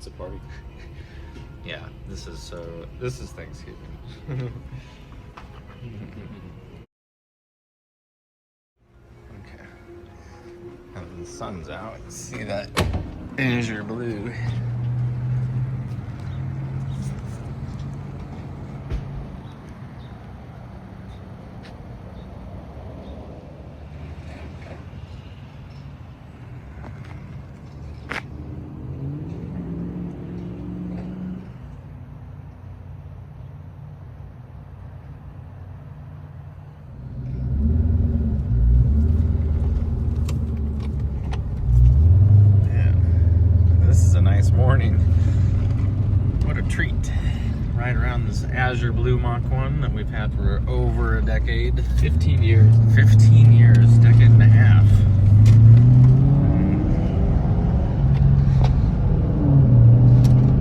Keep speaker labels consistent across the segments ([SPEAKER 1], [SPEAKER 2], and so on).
[SPEAKER 1] pizza party.
[SPEAKER 2] Yeah, this is Thanksgiving. Okay. Now that the sun's out, let's see that Azure Blue. Nice morning. What a treat. Right around this Azure Blue Mach one that we've had for over a decade.
[SPEAKER 1] 15 years.
[SPEAKER 2] 15 years, decade and a half.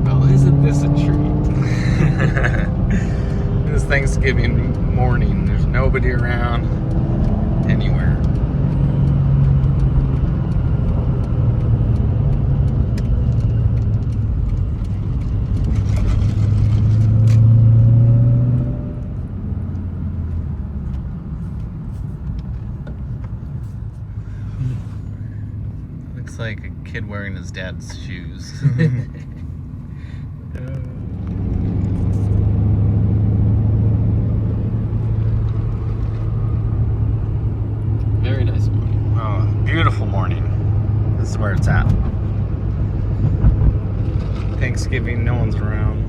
[SPEAKER 2] Well, isn't this a treat? This Thanksgiving morning, there's nobody around anywhere. Like a kid wearing his dad's shoes.
[SPEAKER 1] Very nice morning.
[SPEAKER 2] Oh, beautiful morning. This is where it's at. Thanksgiving, no one's around.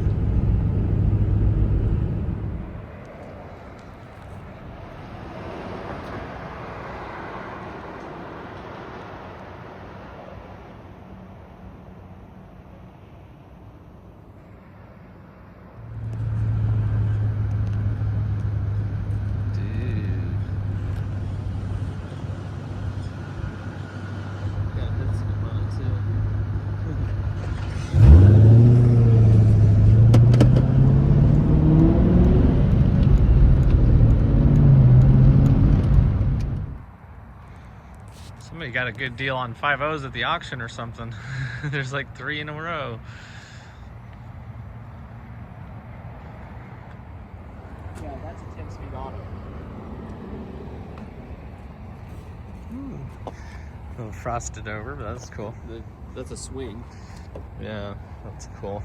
[SPEAKER 2] Somebody got a good deal on 5.0s at the auction or something. There's like 3 in a row.
[SPEAKER 1] Yeah, that's a 10-speed auto.
[SPEAKER 2] A little frosted over, but that's cool.
[SPEAKER 1] That's a swing.
[SPEAKER 2] Yeah, that's cool.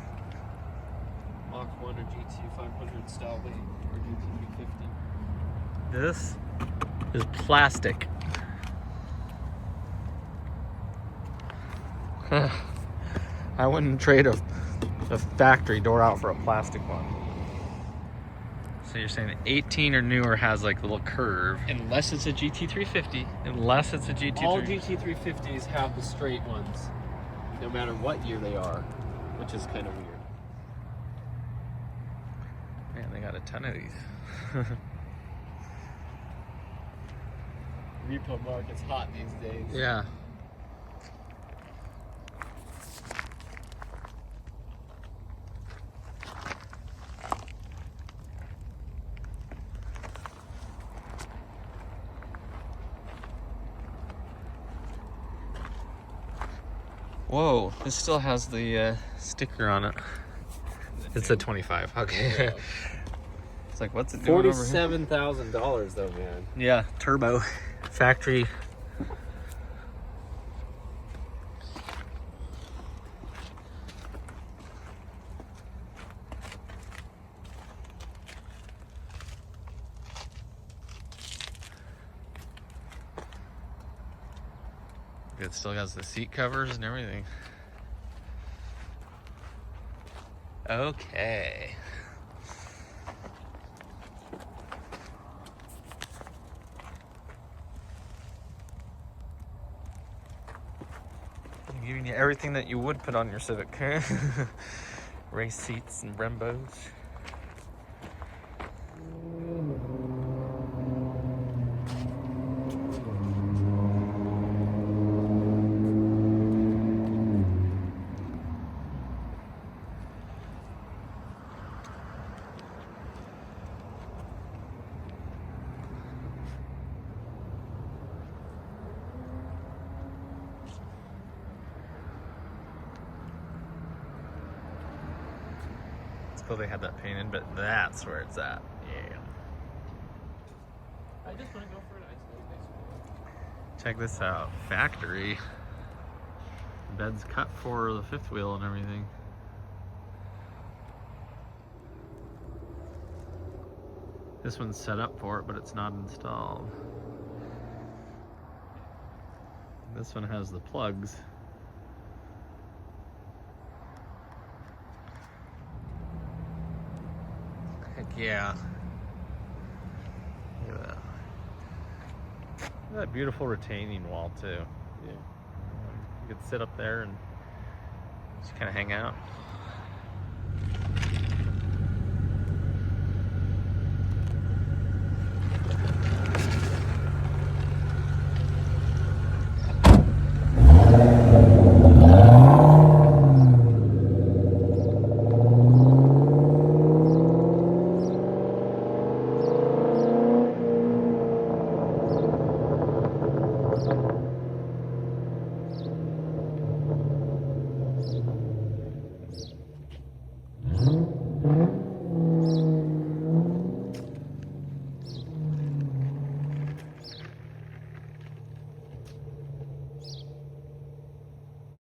[SPEAKER 1] Mach 1 or GT 500 style weight or GT 350.
[SPEAKER 2] This is plastic. I wouldn't trade a factory door out for a plastic one. So you're saying 18 or newer has like a little curve.
[SPEAKER 1] Unless it's a GT 350.
[SPEAKER 2] Unless it's a GT3.
[SPEAKER 1] All GT 350s have the straight ones, no matter what year they are, which is kind of weird.
[SPEAKER 2] Man, they got a ton of these.
[SPEAKER 1] Repo market's hot these days.
[SPEAKER 2] Yeah. Whoa, this still has the sticker on it. It's a 25. Okay.
[SPEAKER 1] Yeah.
[SPEAKER 2] It's like, what's it doing over here?
[SPEAKER 1] $47,000 though, man.
[SPEAKER 2] Yeah, turbo, factory. It still has the seat covers and everything. Okay. I'm giving you everything that you would put on your Civic. Race seats and Brembos. cool they had that painted, but that's where it's at. Yeah.
[SPEAKER 1] I just want to go for an ice.
[SPEAKER 2] Check this out. Factory. Bed's cut for the fifth wheel and everything. This one's set up for it, but it's not installed. This one has the plugs. Heck yeah. Look at that. Look at that beautiful retaining wall too. Yeah. You could sit up there and just kind of hang out.